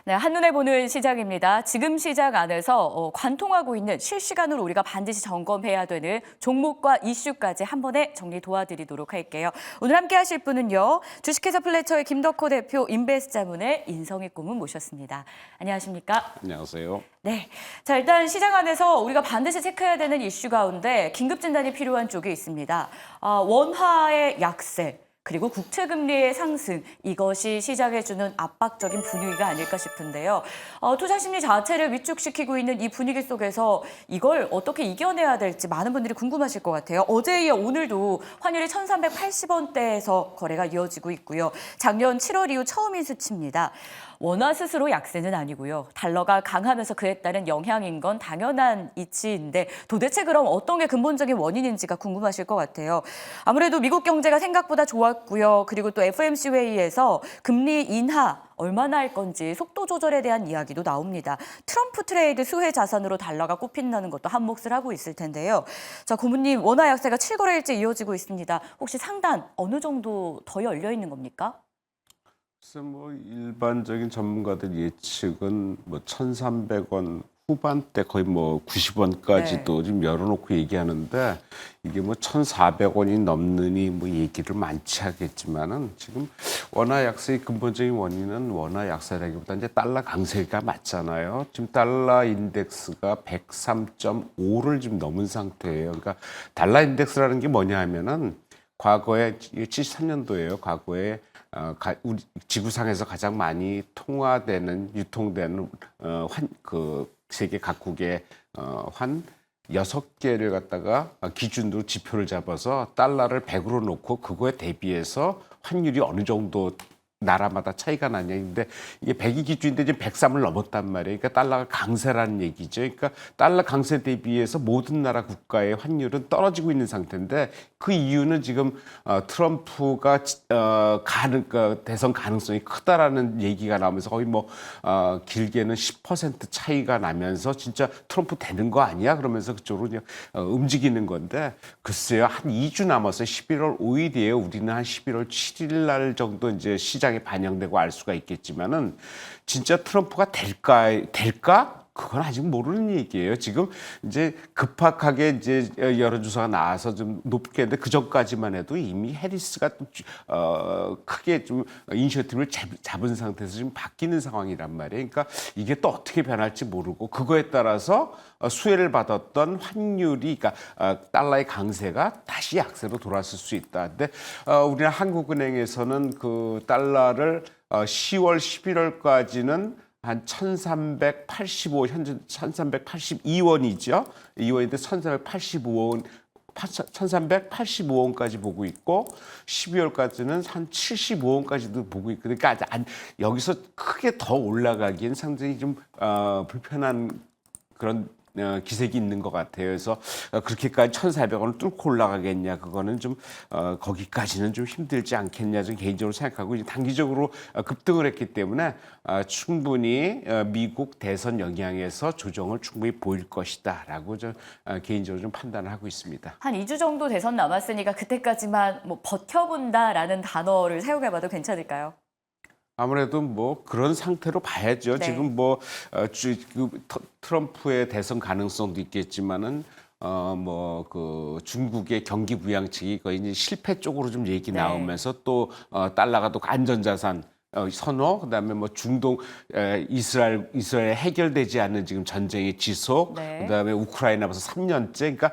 네, 한눈에 보는 시장입니다. 지금 시장 안에서 관통하고 있는 실시간으로 우리가 반드시 점검해야 되는 종목과 이슈까지 한 번에 정리 도와드리도록 할게요. 오늘 함께 하실 분은요. 주식회사 플래처의 김덕호 대표, 인베스트 자문의 인성익 고문 모셨습니다. 안녕하십니까? 안녕하세요. 네. 자, 일단 시장 안에서 우리가 반드시 체크해야 되는 이슈 가운데 긴급 진단이 필요한 쪽이 있습니다. 원화의 약세. 그리고 국채금리의 상승, 이것이 시장에 주는 압박적인 분위기가 아닐까 싶은데요. 투자 심리 자체를 위축시키고 있는 이 분위기 속에서 이걸 어떻게 이겨내야 될지 많은 분들이 궁금하실 것 같아요. 어제에 이어 오늘도 환율이 1,380원대에서 거래가 이어지고 있고요. 작년 7월 이후 처음인 수치입니다. 원화 스스로 약세는 아니고요. 달러가 강하면서 그에 따른 영향인 건 당연한 이치인데 도대체 그럼 어떤 게 근본적인 원인인지가 궁금하실 것 같아요. 아무래도 미국 경제가 생각보다 좋았고요. 그리고 또 FOMC 회의에서 금리 인하 얼마나 할 건지 속도 조절에 대한 이야기도 나옵니다. 트럼프 트레이드 수혜 자산으로 달러가 꼽힌다는 것도 한 몫을 하고 있을 텐데요. 자, 고문님, 원화 약세가 7거래일째 이어지고 있습니다. 혹시 상단 어느 정도 더 열려 있는 겁니까? 글쎄 뭐 일반적인 전문가들 예측은 뭐 1,300원 후반대 거의 뭐 90원까지도 지금 열어놓고 얘기하는데 이게 뭐 1,400원이 넘느니 뭐 얘기를 많지 하겠지만은 지금 원화 약세의 근본적인 원인은 원화 약세라기보다 이제 달러 강세가 맞잖아요. 지금 달러 인덱스가 103.5를 지금 넘은 상태예요. 그러니까 달러 인덱스라는 게 뭐냐 하면은 과거에 73년도예요. 과거에 우리 지구상에서 가장 많이 통화되는 유통되는 세계 각국의 환 6개를 갖다가 기준으로 지표를 잡아서 달러를 100으로 놓고 그거에 대비해서 환율이 어느 정도 나라마다 차이가 나냐인데 이게 100이 기준인데 지금 103을 넘었단 말이에요. 그러니까 달러가 강세라는 얘기죠. 그러니까 달러 강세 대비해서 모든 나라 국가의 환율은 떨어지고 있는 상태인데 그 이유는 지금 트럼프가 대선 가능성이 크다라는 얘기가 나오면서 거의 뭐 길게는 10% 차이가 나면서 진짜 트럼프 되는 거 아니야? 그러면서 그쪽으로 그냥 움직이는 건데 글쎄요. 한 2주 남았어요. 11월 5일이에요. 우리는 한 11월 7일 날 정도 이제 시장에 반영되고 알 수가 있겠지만은 진짜 트럼프가 될까? 그건 아직 모르는 얘기예요. 지금 이제 급박하게 이제 여론조사가 나와서 좀 높게 했는데 그 전까지만 해도 이미 해리스가 크게 좀 이니셔티브를 잡은 상태에서 지금 바뀌는 상황이란 말이에요. 그러니까 이게 또 어떻게 변할지 모르고 그거에 따라서 수혜를 받았던 환율이, 그러니까 달러의 강세가 다시 약세로 돌아설 수 있다. 근데 우리나라 한국은행에서는 그 달러를 10월, 11월까지는 한 1385, 현재 1382원이죠. 2원인데 1385원, 1385원까지 보고 있고 12월까지는 한 75원까지도 보고 있고 그러니까 여기서 크게 더 올라가기엔 상당히 좀 불편한 그런 기색이 있는 것 같아요. 그래서 그렇게까지 1,400원을 뚫고 올라가겠냐, 그거는 좀 거기까지는 좀 힘들지 않겠냐, 좀 개인적으로 생각하고 이제 단기적으로 급등을 했기 때문에 충분히 미국 대선 영향에서 조정을 충분히 보일 것이다라고 저 개인적으로 좀 판단을 하고 있습니다. 한 2주 정도 대선 남았으니까 그때까지만 뭐 버텨본다라는 단어를 사용해봐도 괜찮을까요? 아무래도 뭐 그런 상태로 봐야죠. 네. 지금 뭐 트럼프의 대선 가능성도 있겠지만은 뭐 그 중국의 경기 부양책이 거의 이제 실패 쪽으로 좀 얘기 네. 나오면서 또 달러가 또 안전자산 선호, 그다음에 뭐 중동 이스라엘 해결되지 않는 지금 전쟁의 지속, 네. 그다음에 우크라이나 벌써 3년째, 그러니까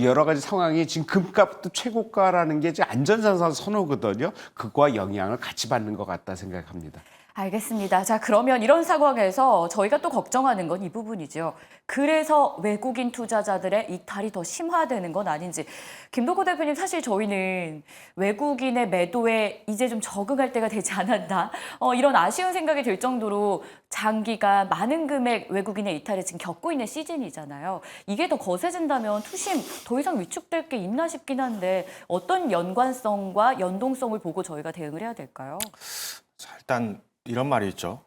여러 가지 상황이 지금 금값도 최고가라는 게 이제 안전자산 선호거든요. 그거와 영향을 같이 받는 것 같다 생각합니다. 알겠습니다. 자, 그러면 이런 상황에서 저희가 또 걱정하는 건 이 부분이죠. 그래서 외국인 투자자들의 이탈이 더 심화되는 건 아닌지. 김덕호 대표님, 사실 저희는 외국인의 매도에 이제 좀 적응할 때가 되지 않았나? 이런 아쉬운 생각이 들 정도로 장기간 많은 금액 외국인의 이탈을 지금 겪고 있는 시즌이잖아요. 이게 더 거세진다면 투심 더 이상 위축될 게 있나 싶긴 한데 어떤 연관성과 연동성을 보고 저희가 대응을 해야 될까요? 자, 일단 이런 말이 있죠.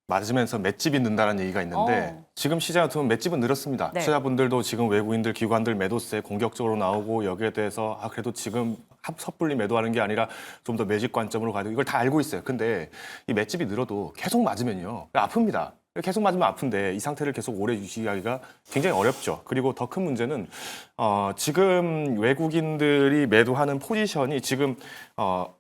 맞으면서 맷집이 는다는 얘기가 있는데 지금 시장에 보면 맷집은 늘었습니다. 네. 투자분들도 지금 외국인들, 기관들 매도세 공격적으로 나오고 여기에 대해서 그래도 지금 섣불리 매도하는 게 아니라 좀 더 매집 관점으로 가야 되고 이걸 다 알고 있어요. 근데 이 맷집이 늘어도 계속 맞으면요. 아픕니다. 계속 맞으면 아픈데 이 상태를 계속 오래 유지하기가 굉장히 어렵죠. 그리고 더 큰 문제는 지금 외국인들이 매도하는 포지션이 지금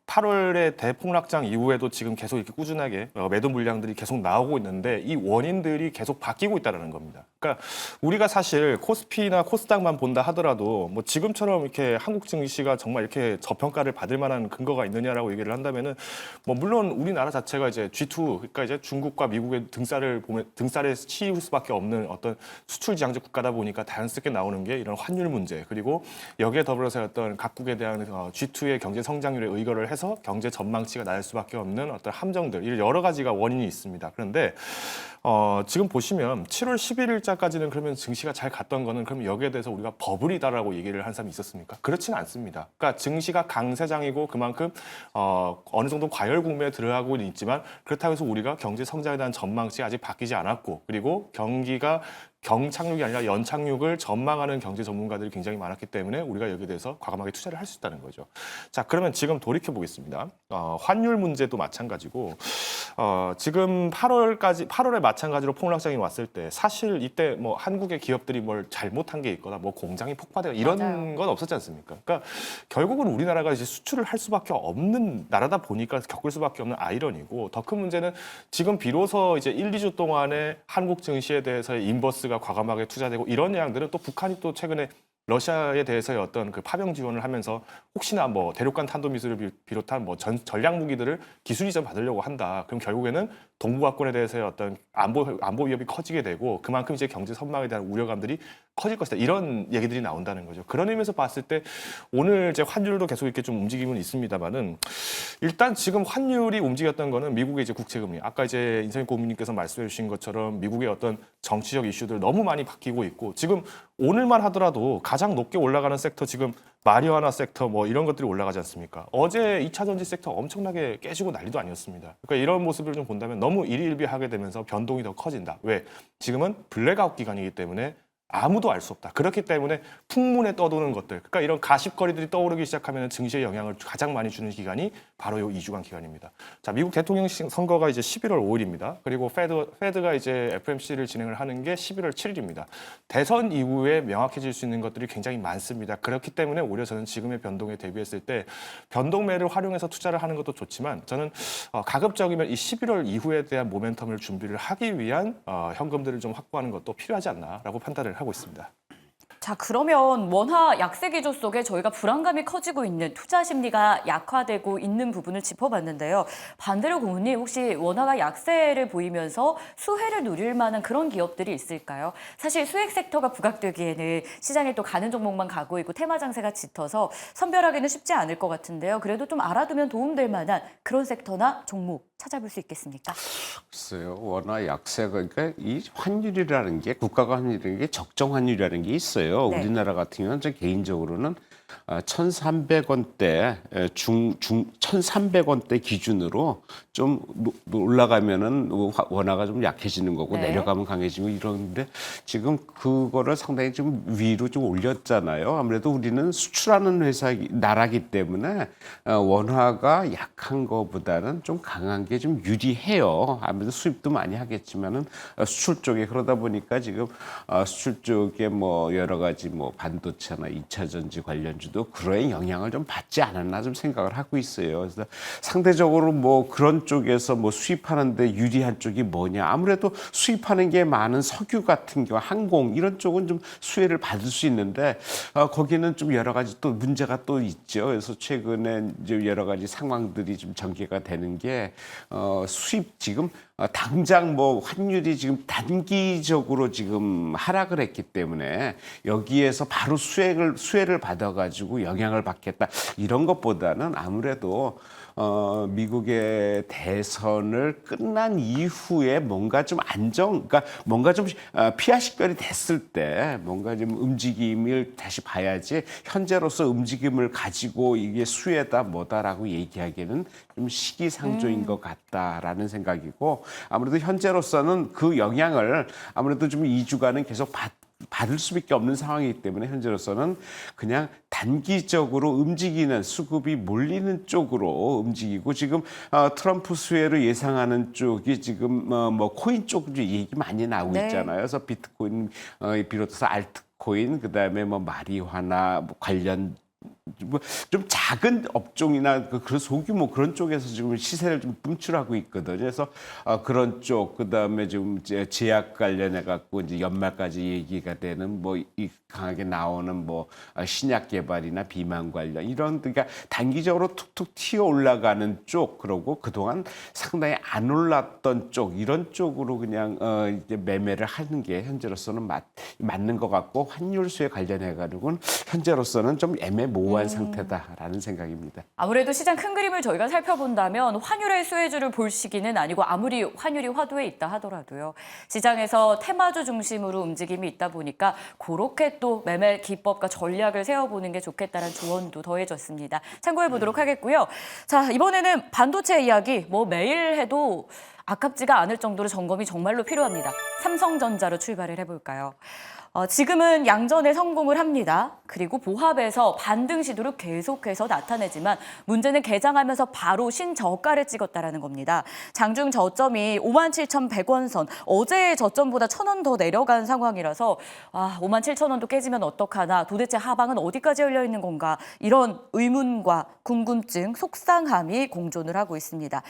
8월의 대폭락장 이후에도 지금 계속 이렇게 꾸준하게 매도 물량들이 계속 나오고 있는데 이 원인들이 계속 바뀌고 있다는 겁니다. 그러니까 우리가 사실 코스피나 코스닥만 본다 하더라도 뭐 지금처럼 이렇게 한국 증시가 정말 이렇게 저평가를 받을 만한 근거가 있느냐라고 얘기를 한다면은 뭐 물론 우리나라 자체가 이제 G2 그러니까 이제 중국과 미국의 등살에 치일 수밖에 없는 어떤 수출 지향적 국가다 보니까 자연스럽게 나오는 게 이런 환율 문제 그리고 여기에 더불어서 어떤 각국에 대한 G2의 경제 성장률에 의거를 해서 경제 전망치가 낮을 수밖에 없는 어떤 함정들 이런 여러 가지가 원인이 있습니다. 그런데 지금 보시면 7월 11일자까지는 그러면 증시가 잘 갔던 거는 그럼 여기에 대해서 우리가 버블이다라고 얘기를 한 사람이 있었습니까? 그렇지는 않습니다. 그러니까 증시가 강세장이고 그만큼 어느 정도 과열 국면에 들어가고는 있지만 그렇다고 해서 우리가 경제 성장에 대한 전망치가 아직 바뀌지 않았고 그리고 경기가 경착륙이 아니라 연착륙을 전망하는 경제 전문가들이 굉장히 많았기 때문에 우리가 여기에 대해서 과감하게 투자를 할 수 있다는 거죠. 자, 그러면 지금 돌이켜 보겠습니다. 환율 문제도 마찬가지고 지금 8월에 마찬가지로 폭락장이 왔을 때 사실 이때 뭐 한국의 기업들이 뭘 잘못한 게 있거나 뭐 공장이 폭파되고 이런 맞아요. 건 없었지 않습니까? 그러니까 결국은 우리나라가 이제 수출을 할 수밖에 없는 나라다 보니까 겪을 수밖에 없는 아이러니고 더 큰 문제는 지금 비로소 이제 1, 2주 동안에 한국 증시에 대해서의 인버스가 과감하게 투자되고 이런 내용들은 또 북한이 또 최근에 러시아에 대해서의 어떤 그 파병 지원을 하면서 혹시나 뭐 대륙간 탄도미사일을 비롯한 뭐 전략 무기들을 기술 이전 받으려고 한다. 그럼 결국에는 동북아권에 대해서의 어떤 안보 위협이 커지게 되고 그만큼 이제 경제 선망에 대한 우려감들이 커질 것이다. 이런 얘기들이 나온다는 거죠. 그런 의미에서 봤을 때 오늘 이제 환율도 계속 이렇게 좀 움직임은 있습니다만은 일단 지금 환율이 움직였던 거는 미국의 이제 국채금리. 아까 이제 인선희 고문님께서 말씀해 주신 것처럼 미국의 어떤 정치적 이슈들 너무 많이 바뀌고 있고 지금 오늘만 하더라도 가장 높게 올라가는 섹터 지금 마리화나 섹터 뭐 이런 것들이 올라가지 않습니까? 어제 2차 전지 섹터 엄청나게 깨지고 난리도 아니었습니다. 그러니까 이런 모습을 좀 본다면 너무 일희일비하게 되면서 변동이 더 커진다. 왜? 지금은 블랙아웃 기간이기 때문에 아무도 알 수 없다. 그렇기 때문에 풍문에 떠도는 것들, 그러니까 이런 가십거리들이 떠오르기 시작하면 증시에 영향을 가장 많이 주는 기간이 바로 이 2주간 기간입니다. 자, 미국 대통령 선거가 이제 11월 5일입니다. 그리고 페드가 이제 FOMC를 진행을 하는 게 11월 7일입니다. 대선 이후에 명확해질 수 있는 것들이 굉장히 많습니다. 그렇기 때문에 오히려 저는 지금의 변동에 대비했을 때 변동매를 활용해서 투자를 하는 것도 좋지만 저는 가급적이면 이 11월 이후에 대한 모멘텀을 준비를 하기 위한 현금들을 좀 확보하는 것도 필요하지 않나라고 판단을 하고 있습니다. 자, 그러면 원화 약세 기조 속에 저희가 불안감이 커지고 있는 투자 심리가 약화되고 있는 부분을 짚어봤는데요. 반대로 고문님 혹시 원화가 약세를 보이면서 수혜를 누릴 만한 그런 기업들이 있을까요? 사실 수익 섹터가 부각되기에는 시장에 또 가는 종목만 가고 있고 테마 장세가 짙어서 선별하기는 쉽지 않을 것 같은데요. 그래도 좀 알아두면 도움될 만한 그런 섹터나 종목 찾아볼 수 있겠습니까? 글쎄요, 원화 약세가 그러니까 이 환율이라는 게 국가가 환율이라는 게 적정 환율이라는 게 있어요. 네. 우리나라 같은 경우는 저 개인적으로는 1,300원대 1,300원대 기준으로 좀 올라가면은 원화가 좀 약해지는 거고 네. 내려가면 강해지고 이러는데 지금 그거를 상당히 좀 위로 좀 올렸잖아요. 아무래도 우리는 수출하는 나라기 때문에 원화가 약한 거보다는 좀 강한 게 좀 유리해요. 아무래도 수입도 많이 하겠지만은 수출 쪽에 그러다 보니까 지금 수출 쪽에 뭐 여러 가지 뭐 반도체나 2차 전지 관련주도 그런 영향을 좀 받지 않았나 좀 생각을 하고 있어요. 그래서 상대적으로 뭐 그런 쪽에서 뭐 수입하는데 유리한 쪽이 뭐냐? 아무래도 수입하는 게 많은 석유 같은 경우, 항공 이런 쪽은 좀 수혜를 받을 수 있는데 거기는 좀 여러 가지 또 문제가 또 있죠. 그래서 최근에 이제 여러 가지 상황들이 좀 전개가 되는 게 수입 지금 당장 뭐 환율이 지금 단기적으로 지금 하락을 했기 때문에 여기에서 바로 수혜를 받아가지고 영향을 받겠다 이런 것보다는 아무래도 미국의 대선을 끝난 이후에 뭔가 좀 그러니까 뭔가 좀 피하식별이 됐을 때 뭔가 좀 움직임을 다시 봐야지 현재로서 움직임을 가지고 이게 수혜다 뭐다라고 얘기하기에는 좀 시기상조인 것 같다라는 생각이고 아무래도 현재로서는 그 영향을 아무래도 좀 2주간은 계속 받을 수밖에 없는 상황이기 때문에 현재로서는 그냥 단기적으로 움직이는 수급이 몰리는 쪽으로 움직이고 지금 트럼프 수혜를 예상하는 쪽이 지금 뭐 코인 쪽 얘기 많이 나오고 네. 있잖아요. 그래서 비트코인 비롯해서 알트코인 그다음에 뭐 마리화나 뭐 관련 좀 작은 업종이나 그런 소규모 그런 쪽에서 지금 시세를 좀 분출하고 있거든요. 그래서 그런 쪽 그다음에 지금 이제 제약 관련해 갖고 이제 연말까지 얘기가 되는 뭐 이 강하게 나오는 뭐 신약 개발이나 비만 관련 이런 그러니까 단기적으로 툭툭 튀어 올라가는 쪽 그러고 그동안 상당히 안 올랐던 쪽 이런 쪽으로 그냥 이제 매매를 하는 게 현재로서는 맞는 것 같고 환율 수에 관련해 가지고는 현재로서는 좀 애매모호한 상태다라는 생각입니다. 아무래도 시장 큰 그림을 저희가 살펴본다면 환율의 수혜주를 볼 시기는 아니고 아무리 환율이 화두에 있다 하더라도요. 시장에서 테마주 중심으로 움직임이 있다 보니까 그렇게 또 매매 기법과 전략을 세워보는 게 좋겠다는 조언도 더해졌습니다. 참고해 보도록 하겠고요. 자, 이번에는 반도체 이야기 뭐 매일 해도 아깝지가 않을 정도로 점검이 정말로 필요합니다. 삼성전자로 출발을 해볼까요? 지금은 양전에 성공을 합니다. 그리고 보합에서 반등 시도를 계속해서 나타내지만 문제는 개장하면서 바로 신저가를 찍었다는 겁니다. 장중 저점이 57,100원 선, 어제의 저점보다 1,000원 더 내려간 상황이라서 57,000원도 깨지면 어떡하나, 도대체 하방은 어디까지 열려 있는 건가, 이런 의문과 궁금증, 속상함이 공존을 하고 있습니다.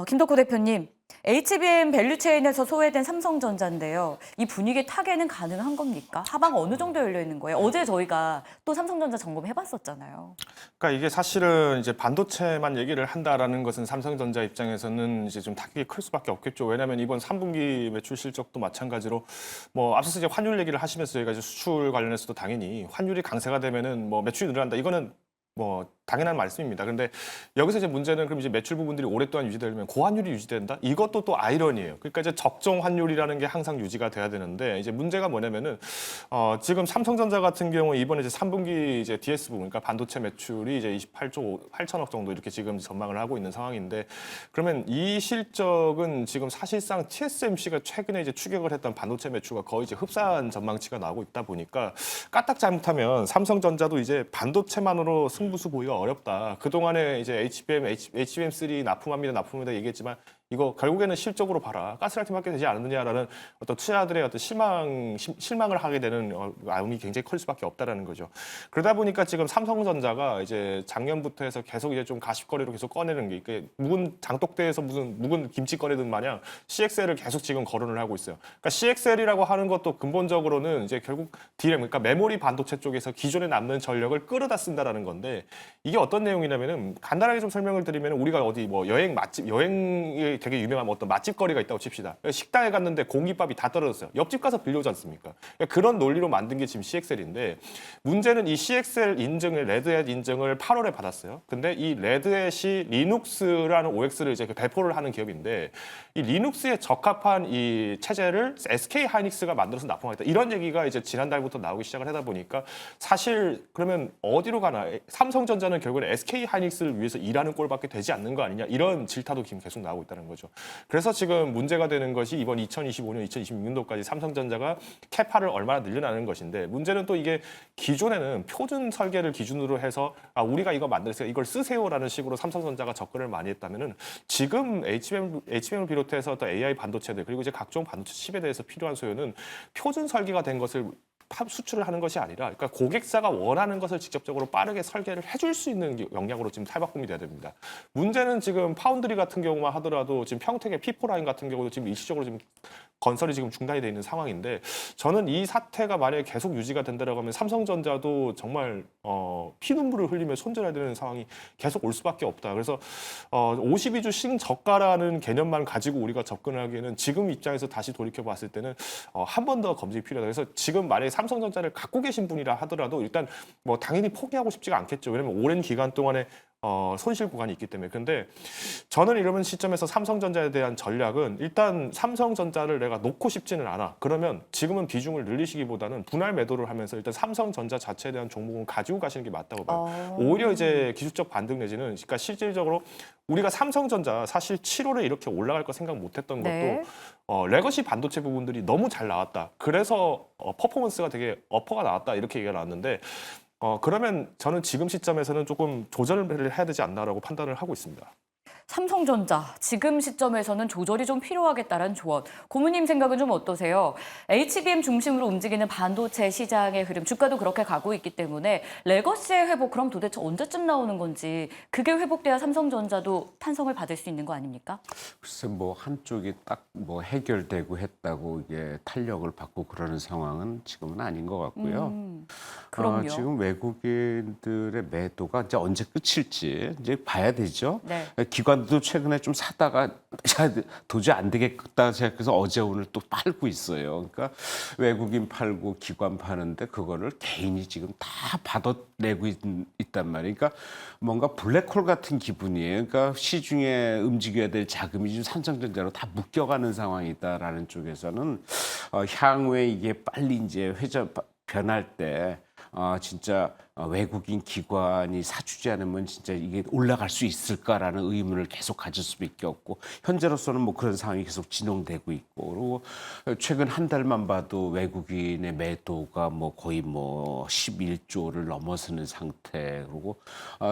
김덕호 대표님. HBM 밸류체인에서 소외된 삼성전자인데요. 이 분위기 타개는 가능한 겁니까? 하방 어느 정도 열려 있는 거예요? 어제 저희가 또 삼성전자 점검해봤었잖아요. 그러니까 이게 사실은 이제 반도체만 얘기를 한다라는 것은 삼성전자 입장에서는 이제 좀 타격이 클 수밖에 없겠죠. 왜냐하면 이번 3분기 매출 실적도 마찬가지로 뭐 앞서서 이제 환율 얘기를 하시면서 저희가 이제 수출 관련해서도 당연히 환율이 강세가 되면은 뭐 매출이 늘어난다. 이거는 뭐 당연한 말씀입니다. 그런데 여기서 이제 문제는 그럼 이제 매출 부분들이 오랫동안 유지되려면 고환율이 유지된다? 이것도 또 아이러니예요. 그러니까 이제 적정 환율이라는 게 항상 유지가 돼야 되는데 이제 문제가 뭐냐면은 지금 삼성전자 같은 경우 이번에 이제 3분기 이제 DS 부분, 그러니까 반도체 매출이 이제 28조 8천억 정도 이렇게 지금 전망을 하고 있는 상황인데 그러면 이 실적은 지금 사실상 TSMC가 최근에 이제 추격을 했던 반도체 매출과 거의 이제 흡사한 전망치가 나오고 있다 보니까 까딱 잘못하면 삼성전자도 이제 반도체만으로 승부수 보기가 어렵다. 그동안에 이제 HBM3 납품합니다 얘기했지만 이거 결국에는 실적으로 봐라. 가스라이팅밖에 되지 않느냐라는 어떤 투자자들의 어떤 실망을 하게 되는 마음이 굉장히 클 수밖에 없다라는 거죠. 그러다 보니까 지금 삼성전자가 이제 작년부터 해서 계속 이제 좀 가십거리로 계속 꺼내는 게 이게 묵은 장독대에서 무슨 묵은 김치 꺼내든 마냥 CXL을 계속 지금 거론을 하고 있어요. 그러니까 CXL이라고 하는 것도 근본적으로는 이제 결국 DRAM, 그러니까 메모리 반도체 쪽에서 기존에 남는 전력을 끌어다 쓴다라는 건데 이게 어떤 내용이냐면은 간단하게 좀 설명을 드리면 우리가 어디 뭐 여행이 되게 유명한 어떤 맛집 거리가 있다고 칩시다. 식당에 갔는데 공깃밥이 다 떨어졌어요. 옆집 가서 빌려오지 않습니까? 그런 논리로 만든 게 지금 CXL인데 문제는 이 CXL 인증을 레드햇 인증을 8월에 받았어요. 근데 이 레드햇이 리눅스라는 OX를 이제 배포를 하는 기업인데 이 리눅스에 적합한 이 체제를 SK 하이닉스가 만들어서 납품하겠다. 이런 얘기가 이제 지난달부터 나오기 시작을 하다 보니까 사실 그러면 어디로 가나 삼성전자는 결국은 SK 하이닉스를 위해서 일하는 꼴밖에 되지 않는 거 아니냐 이런 질타도 지금 계속 나오고 있다는 거죠. 그래서 지금 문제가 되는 것이 이번 2025년, 2026년도까지 삼성전자가 캐파를 얼마나 늘려나는 것인데 문제는 또 이게 기존에는 표준 설계를 기준으로 해서 우리가 이거 만들었으니까 이걸 쓰세요라는 식으로 삼성전자가 접근을 많이 했다면은 지금 HBM을 비롯해서 또 AI 반도체들 그리고 이제 각종 반도체 칩에 대해서 필요한 소요는 표준 설계가 된 것을 수출을 하는 것이 아니라 그러니까 고객사가 원하는 것을 직접적으로 빠르게 설계를 해줄 수 있는 역량으로 지금 탈바꿈이 돼야 됩니다. 문제는 지금 파운드리 같은 경우만 하더라도 지금 평택의 P4 라인 같은 경우도 지금 일시적으로 지금 건설이 지금 중단이 돼 있는 상황인데 저는 이 사태가 만약에 계속 유지가 된다라고 하면 삼성전자도 정말 피눈물을 흘리며 손절해야 되는 상황이 계속 올 수밖에 없다. 그래서 52주 신저가라는 개념만 가지고 우리가 접근을 하기에는 지금 입장에서 다시 돌이켜 봤을 때는 한 번 더 검증이 필요하다. 그래서 지금 만약에 삼성전자를 갖고 계신 분이라 하더라도 일단 뭐 당연히 포기하고 싶지가 않겠죠. 왜냐면 오랜 기간 동안에 손실 구간이 있기 때문에. 근데 저는 이러면 시점에서 삼성전자에 대한 전략은 일단 삼성전자를 내가 놓고 싶지는 않아. 그러면 지금은 비중을 늘리시기보다는 분할 매도를 하면서 일단 삼성전자 자체에 대한 종목은 가지고 가시는 게 맞다고 봐요. 오히려 이제 기술적 반등 내지는 그러니까 실질적으로 우리가 삼성전자 사실 7월에 이렇게 올라갈 거 생각 못했던 네. 것도 레거시 반도체 부분들이 너무 잘 나왔다. 그래서 퍼포먼스가 되게 어퍼가 나왔다 이렇게 얘기가 나왔는데 그러면 저는 지금 시점에서는 조금 조절을 해야 되지 않나라고 판단을 하고 있습니다. 삼성전자 지금 시점에서는 조절이 좀 필요하겠다라는 조언. 고모님 생각은 좀 어떠세요? HBM 중심으로 움직이는 반도체 시장의 흐름, 주가도 그렇게 가고 있기 때문에 레거시의 회복 그럼 도대체 언제쯤 나오는 건지 그게 회복돼야 삼성전자도 탄성을 받을 수 있는 거 아닙니까? 글쎄 뭐 한쪽이 딱 뭐 해결되고 했다고 이게 탄력을 받고 그러는 상황은 지금은 아닌 것 같고요. 그럼요. 지금 외국인들의 매도가 이제 언제 끝일지 이제 봐야 되죠. 네. 기관도 최근에 좀 사다가 도저히 안 되겠다 생각해서 어제 오늘 또 팔고 있어요. 그러니까 외국인 팔고 기관 파는데 그거를 개인이 지금 다 받아내고 있단 말이에요. 그러니까 뭔가 블랙홀 같은 기분이에요. 그러니까 시중에 움직여야 될 자금이 지금 삼성전자로 다 묶여가는 상황이다라는 쪽에서는 향후에 이게 빨리 이제 변할 때 진짜 외국인 기관이 사주지 않으면 진짜 이게 올라갈 수 있을까라는 의문을 계속 가질 수밖에 없고 현재로서는 뭐 그런 상황이 계속 진행되고 있고 그리고 최근 한 달만 봐도 외국인의 매도가 뭐 거의 뭐 11조를 넘어서는 상태 그리고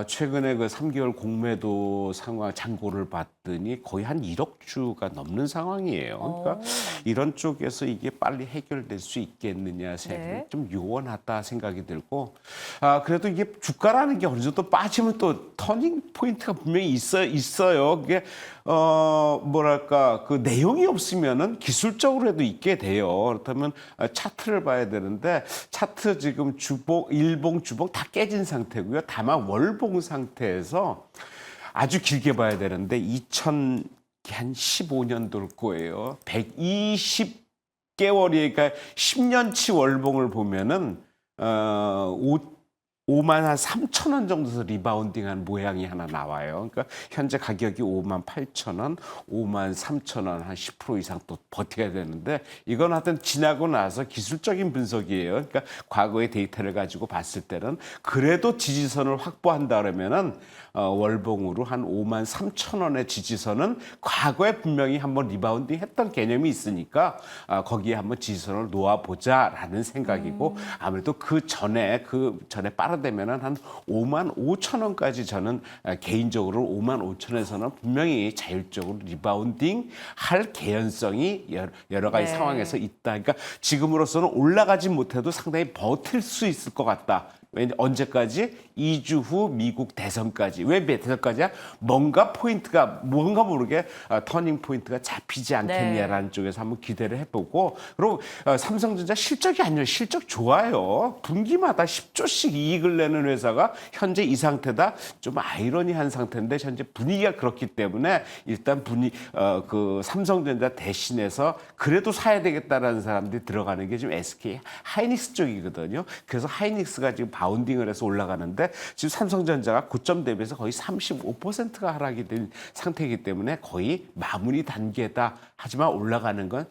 최근에 그 3개월 공매도 상황 잔고를 봤더니 거의 한 1억 주가 넘는 상황이에요. 그러니까 이런 쪽에서 이게 빨리 해결될 수 있겠느냐 생각이 네. 좀 요원하다 생각이 들고 그래도 이게 주가라는 게 어느 정도 빠지면 또 터닝 포인트가 분명히 있어요. 그게 뭐랄까 그 내용이 없으면은 기술적으로라도 있게 돼요. 그렇다면 차트를 봐야 되는데 차트 지금 주봉, 일봉, 주봉 다 깨진 상태고요. 다만 월봉 상태에서 아주 길게 봐야 되는데 2015년도일 거예요. 120개월이 그러니까 10년치 월봉을 보면은 5만 한 3천 원 정도에서 리바운딩한 모양이 하나 나와요. 그러니까 현재 가격이 5만 8천 원, 5만 3천 원 한 10% 이상 또 버텨야 되는데 이건 하여튼 지나고 나서 기술적인 분석이에요. 그러니까 과거의 데이터를 가지고 봤을 때는 그래도 지지선을 확보한다 그러면은 월봉으로 한 5만 3천 원의 지지선은 과거에 분명히 한번 리바운딩 했던 개념이 있으니까 거기에 한번 지지선을 놓아보자라는 생각이고 아무래도 그 전에 빠르되면은 한 5만 5천 원까지 저는 개인적으로 5만 5천 원에서는 분명히 자율적으로 리바운딩 할 개연성이 여러 가지 네. 상황에서 있다. 그러니까 지금으로서는 올라가지 못해도 상당히 버틸 수 있을 것 같다. 왜냐 언제까지? 2주 후 미국 대선까지. 왜 대선까지야? 뭔가 모르게 터닝 포인트가 잡히지 않겠냐라는 쪽에서 한번 기대를 해보고 그리고 삼성전자 실적이 아니라 실적 좋아요. 분기마다 10조씩 이익을 내는 회사가 현재 이 상태다. 좀 아이러니한 상태인데 현재 분위기가 그렇기 때문에 일단 그 삼성전자 대신해서 그래도 사야 되겠다라는 사람들이 들어가는 게 지금 SK 하이닉스 쪽이거든요. 그래서 하이닉스가 지금 바운딩을 해서 올라가는데 지금 삼성전자가 고점 대비해서 거의 35%가 하락이 된 상태이기 때문에 거의 마무리 단계다. 하지만 올라가는 건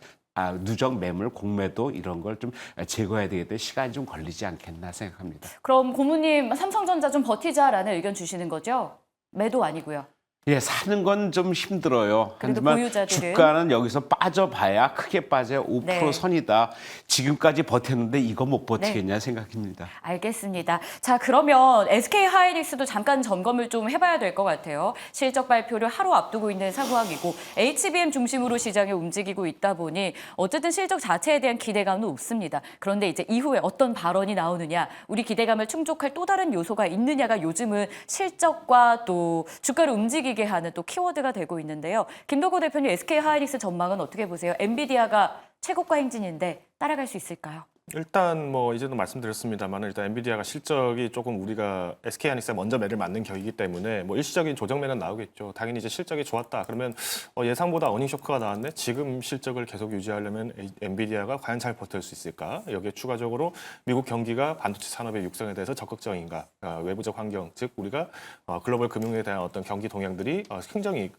누적 매물, 공매도 이런 걸 좀 제거해야 되기 때문에 시간이 좀 걸리지 않겠나 생각합니다. 그럼 고모님 삼성전자 좀 버티자라는 의견 주시는 거죠? 매도 아니고요. 예, 사는 건 좀 힘들어요. 그래도 하지만 보유자들은? 주가는 여기서 빠져봐야 크게 빠져야 5% 네. 선이다. 지금까지 버텼는데 이거 못 버티겠냐 생각입니다. 알겠습니다. 자, 그러면 SK 하이닉스도 잠깐 점검을 좀 해봐야 될 것 같아요. 실적 발표를 하루 앞두고 있는 상황이고 HBM 중심으로 시장이 움직이고 있다 보니 어쨌든 실적 자체에 대한 기대감은 높습니다. 그런데 이제 이후에 어떤 발언이 나오느냐, 우리 기대감을 충족할 또 다른 요소가 있느냐가 요즘은 실적과 또 주가를 움직이게 하는 또 키워드가 되고 있는데요. 김덕호 대표님, SK 하이닉스 전망은 어떻게 보세요? 엔비디아가 최고가 행진인데 따라갈 수 있을까요? 일단 뭐 이제도 말씀드렸습니다만 일단 엔비디아가 실적이 조금 우리가 SK하이닉스에 먼저 매를 맞는 격이기 때문에 뭐 일시적인 조정매는 나오겠죠. 당연히 이제 실적이 좋았다. 그러면 예상보다 어닝 쇼크가 나왔네. 지금 실적을 계속 유지하려면 엔비디아가 과연 잘 버틸 수 있을까? 여기에 추가적으로 미국 경기가 반도체 산업의 육성에 대해서 적극적인가? 외부적 환경, 즉 우리가 글로벌 금융에 대한 어떤 경기 동향들이 굉장히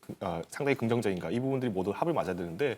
상당히 긍정적인가? 이 부분들이 모두 합을 맞아야 되는데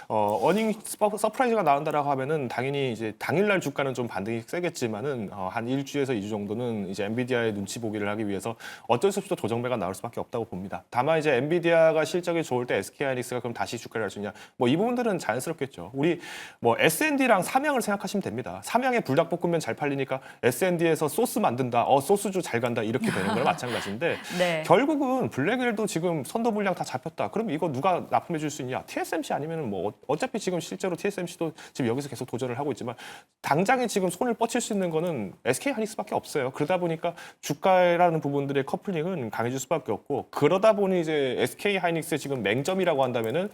어닝 서프라이즈가 나온다라고 하면은 당연히 이제 당일날 주가는 좀 반등이 세겠지만은 한 1주에서 2주 정도는 이제 엔비디아의 눈치 보기를 하기 위해서 어쩔 수 없이 또 조정매가 나올 수밖에 없다고 봅니다. 다만 이제 엔비디아가 실적이 좋을 때 SK하이닉스가 그럼 다시 주가를 할 수 있냐? 뭐 이 부분들은 자연스럽겠죠. 우리 뭐 S&D랑 삼양을 생각하시면 됩니다. 삼양의 불닭볶음면 잘 팔리니까 S&D에서 소스 만든다. 소스주 잘 간다. 이렇게 되는 거랑 마찬가지인데 네. 결국은 블랙웰도 지금 선도 물량 다 잡혔다. 그럼 이거 누가 납품해 줄 수 있냐? TSMC 아니면은 뭐 어차피 지금 실제로 TSMC도 지금 여기서 계속 도전을 하고 있지만 당장에 지금 손을 뻗칠 수 있는 거는 SK하이닉스밖에 없어요. 그러다 보니까 주가라는 부분들의 커플링은 강해질 수밖에 없고 그러다 보니 이제 SK하이닉스의 지금 맹점이라고 한다면은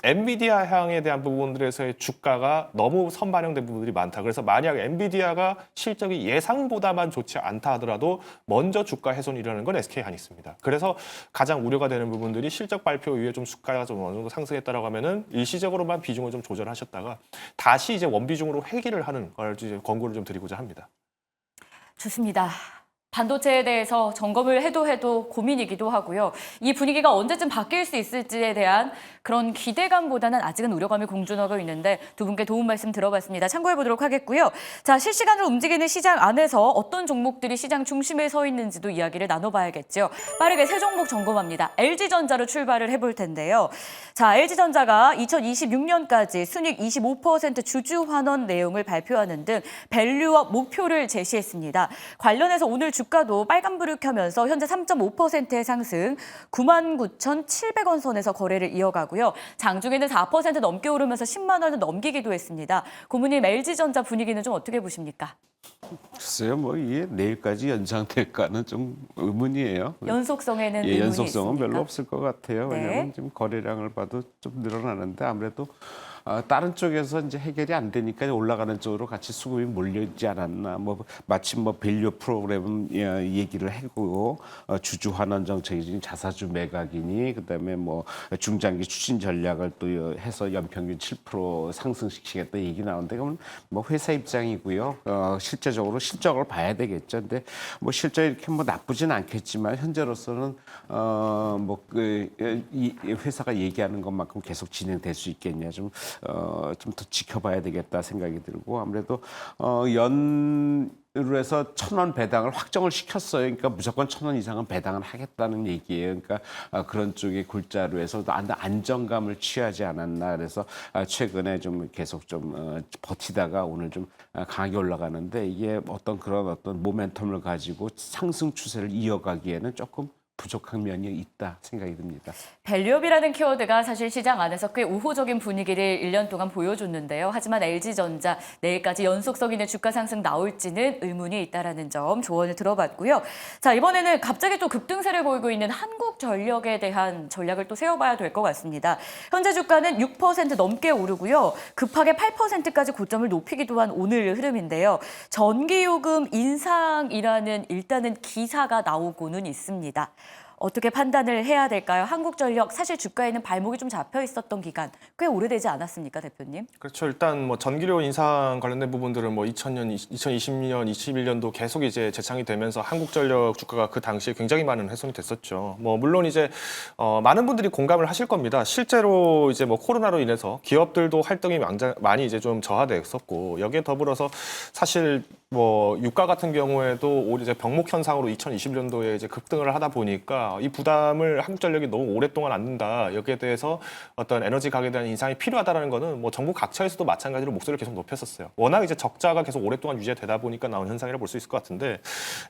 엔비디아 향에 대한 부분들에서의 주가가 너무 선반영된 부분들이 많다. 그래서 만약 엔비디아가 실적이 예상보다만 좋지 않다 하더라도 먼저 주가 훼손이 일어나는 건 SK하이닉스입니다. 그래서 가장 우려가 되는 부분들이 실적 발표 이후에 좀 주가가 좀 어느 정도 상승했다라고 하면은 일시적으로만 비중을 좀 조절하셨다가 다시 이제 원비중으로 회귀를 하는 걸 이제 권고를 좀 드리고자 합니다. 좋습니다. 반도체에 대해서 점검을 해도 고민이기도 하고요. 이 분위기가 언제쯤 바뀔 수 있을지에 대한 그런 기대감보다는 아직은 우려감이 공존하고 있는데 두 분께 도움 말씀 들어봤습니다. 참고해 보도록 하겠고요. 자, 실시간으로 움직이는 시장 안에서 어떤 종목들이 시장 중심에 서 있는지도 이야기를 나눠봐야겠죠. 빠르게 세 종목 점검합니다. LG전자로 출발을 해볼 텐데요. 자, LG전자가 2026년까지 순이익 25% 주주 환원 내용을 발표하는 등 밸류업 목표를 제시했습니다. 관련해서 오늘 주가도 빨간불을 켜면서 현재 3.5%의 상승, 99,700원 선에서 거래를 이어가고요. 장중에는 4% 넘게 오르면서 10만 원을 넘기기도 했습니다. 고모님, LG전자 분위기는 좀 어떻게 보십니까? 글쎄요, 뭐 이게 내일까지 연장될까는 좀 의문이에요. 연속성에는 예, 의문이 연속성은 있습니까? 별로 없을 것 같아요. 네. 왜냐하면 지금 거래량을 봐도 좀 늘어나는데 아무래도 다른 쪽에서 이제 해결이 안 되니까 올라가는 쪽으로 같이 수급이 몰려있지 않았나. 뭐 마침 뭐 밸류 프로그램 얘기를 하고 주주 환원 정책이 자사주 매각이니 그다음에 뭐 중장기 추진 전략을 또 해서 연평균 7% 상승시키겠다 얘기 나오는데 그러면 뭐 회사 입장이고요. 실제적으로 실적을 봐야 되겠죠. 근데 뭐 실적이 이렇게 뭐 나쁘진 않겠지만 현재로서는 이 회사가 얘기하는 것만큼 계속 진행될 수 있겠냐 좀 더 지켜봐야 되겠다 생각이 들고 아무래도 연으로 해서 1,000원 배당을 확정을 시켰어요. 그러니까 무조건 1,000원 이상은 배당을 하겠다는 얘기예요. 그러니까 그런 쪽의 골자로 해서 안정감을 취하지 않았나 그래서 최근에 좀 계속 좀 버티다가 오늘 좀 강하게 올라가는데 이게 어떤 모멘텀을 가지고 상승 추세를 이어가기에는 조금 부족한 면이 있다 생각이 듭니다. 밸류업이라는 키워드가 사실 시장 안에서 꽤 우호적인 분위기를 1년 동안 보여줬는데요. 하지만 LG전자 내일까지 연속성 있는 주가 상승 나올지는 의문이 있다라는 점 조언을 들어봤고요. 자, 이번에는 갑자기 또 급등세를 보이고 있는 한국전력에 대한 전략을 또 세워봐야 될 것 같습니다. 현재 주가는 6% 넘게 오르고요. 급하게 8%까지 고점을 높이기도 한 오늘 흐름인데요. 전기요금 인상이라는 일단은 기사가 나오고는 있습니다. 어떻게 판단을 해야 될까요? 한국전력 사실 주가에는 발목이 좀 잡혀 있었던 기간 꽤 오래되지 않았습니까, 대표님? 그렇죠. 일단 뭐 전기료 인상 관련된 부분들은 뭐 2000년, 2020년, 21년도 계속 이제 재창이 되면서 한국전력 주가가 그 당시에 굉장히 많은 훼손이 됐었죠. 뭐 물론 이제 많은 분들이 공감을 하실 겁니다. 실제로 이제 뭐 코로나로 인해서 기업들도 활동이 많이 이제 좀 저하됐었고 여기에 더불어서 사실 뭐 유가 같은 경우에도 올 이제 병목 현상으로 2020년도에 이제 급등을 하다 보니까 이 부담을 한국전력이 너무 오랫동안 안는다. 여기에 대해서 어떤 에너지 가격에 대한 인상이 필요하다라는 거는 뭐 정부 각처에서도 마찬가지로 목소리를 계속 높였었어요. 워낙 이제 적자가 계속 오랫동안 유지되다 보니까 나온 현상이라 볼 수 있을 것 같은데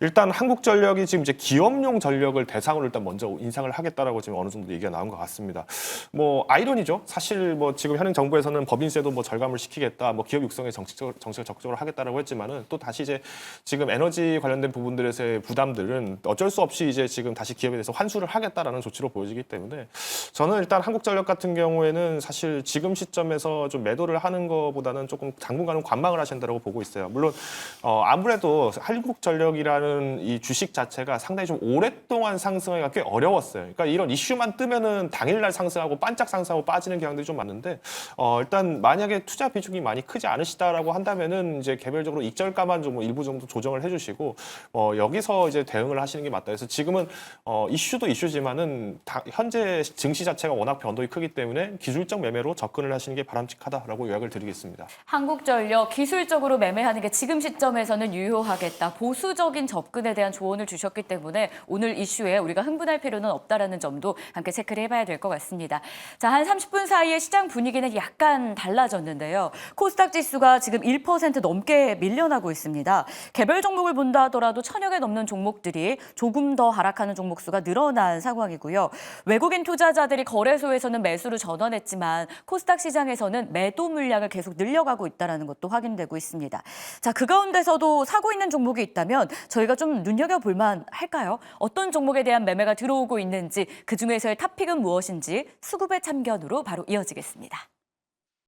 일단 한국전력이 지금 이제 기업용 전력을 대상으로 일단 먼저 인상을 하겠다라고 지금 어느 정도 얘기가 나온 것 같습니다. 뭐 아이러니죠. 사실 뭐 지금 현행 정부에서는 법인세도 뭐 절감을 시키겠다, 뭐 기업 육성에 정책을 적극적으로 하겠다라고 했지만은 또 다시 이제 지금 에너지 관련된 부분들에서의 부담들은 어쩔 수 없이 이제 지금 다시 기업에 대해서 환수를 하겠다라는 조치로 보여지기 때문에 저는 일단 한국전력 같은 경우에는 사실 지금 시점에서 좀 매도를 하는 것보다는 조금 당분간은 관망을 하셔야 된다고 보고 있어요. 물론 아무래도 한국전력이라는 이 주식 자체가 상당히 좀 오랫동안 상승하기가 꽤 어려웠어요. 그러니까 이런 이슈만 뜨면은 당일날 상승하고 반짝 상승하고 빠지는 경향들이 좀 많은데 일단 만약에 투자 비중이 많이 크지 않으시다라고 한다면은 이제 개별적으로 익절가만 좀 일부 정도 조정을 해주시고 여기서 이제 대응을 하시는 게 맞다. 그래서 지금은 이슈도 이슈지만은 현재 증시 자체가 워낙 변동이 크기 때문에 기술적 매매로 접근을 하시는 게 바람직하다라고 요약을 드리겠습니다. 한국전력 기술적으로 매매하는 게 지금 시점에서는 유효하겠다. 보수적인 접근에 대한 조언을 주셨기 때문에 오늘 이슈에 우리가 흥분할 필요는 없다라는 점도 함께 체크를 해봐야 될 것 같습니다. 자, 한 30분 사이에 시장 분위기는 약간 달라졌는데요. 코스닥 지수가 지금 1% 넘게 밀려나고 있습니다. 개별 종목을 본다 하더라도 1000여 개 넘는 종목들이 조금 더 하락하는 종목 수가 늘어난 상황이고요. 외국인 투자자들이 거래소에서는 매수를 전환했지만 코스닥 시장에서는 매도 물량을 계속 늘려가고 있다는 것도 확인되고 있습니다. 자, 그 가운데서도 사고 있는 종목이 있다면 저희가 좀 눈여겨볼 만 할까요? 어떤 종목에 대한 매매가 들어오고 있는지, 그중에서의 탑픽은 무엇인지 수급의 참견으로 바로 이어지겠습니다.